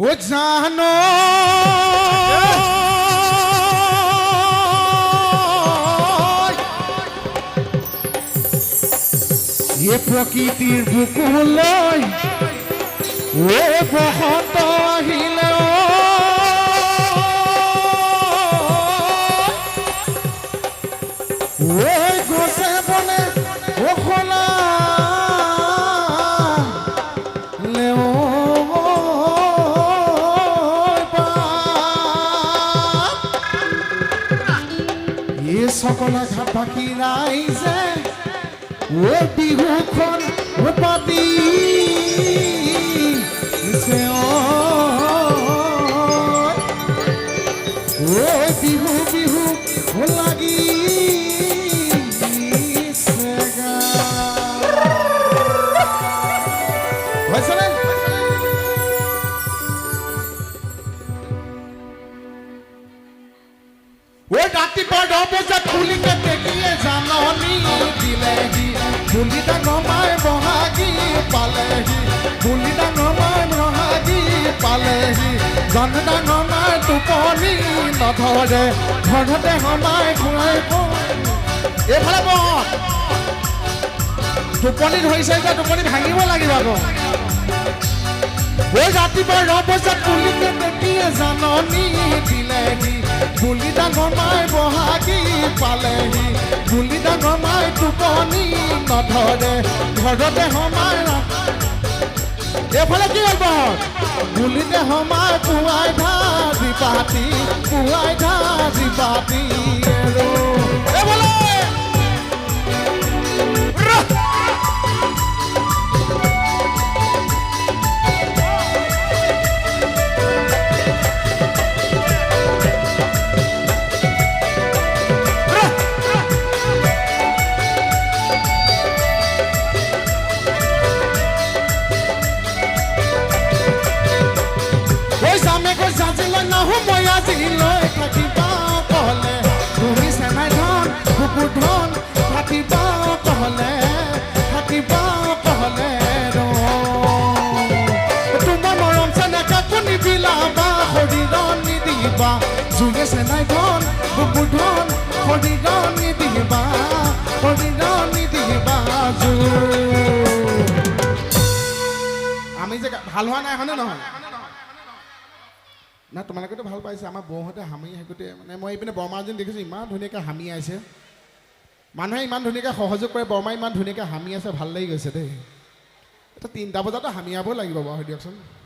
ও জানো এ প্রকৃতির বুকুলৈ ও বসন্ত আহিলে ও গছে বনে ওখলা সকলে ঘাট বাকি রাইজে ও বিহুখন পাতি ও বিহু বিহু লাগি ওই ৰাতিপুৱা 10 বজাত কুলিকে দেখিয়ে জাননী দিলেহি কুলিটা নমাই বহাগী পালেহি কুলিটা নমাই বহাগী পালেহি জনতা নমাই টোপনি নধৰে ঘৰতে সমাই ঘূৰাই এইফালে বহক টোপনি ধৰিছে যে টোপনি ভাঙিব লাগিব আকৌ ওই ৰাতিপুৱা 10 বজাত কুলিকে দেখিয়ে জাননী দিলেহি কুলিটা নমাই বহাগী পালেহি কুলিটা নমাই টোপনি নধৰে ঘৰতে সমাই এইফালে কি হ'ব কুলিতে সমাই পুৱাই ধাজি পাতি পুৱাই ধাজি পাতি এইফালে লৈ থাকিবা কলে তুমি চেনাই ধন কুকুৰ ধন থাকিবা কলে থাকিবা কলে তোমাৰ মৰম চেনেকা কোনি বিলাবা শৰীৰ নিদিবা জুয়ে চেনাই ধন কুকুৰ ধন শৰীৰ নিদিবা শৰীৰ নিদিবা জু আমি যে ভাল হোৱা নাই হয়নে নহয় না তোমালোকেতো ভাল পাইছে আমাৰ বৌহঁতে হামি হেকুতে মানে মই এইপিনে বৰমাজন দেখিছোঁ ইমান ধুনীয়াকৈ হামি আছে মানুহে ইমান ধুনীয়াকৈ সহযোগ কৰে বৰমা ইমান ধুনীয়াকৈ হামি আছে ভাল লাগি গৈছে দেই এটা 3টা বজাতো হামিয়াব লাগিব বাৰু দিয়কচোন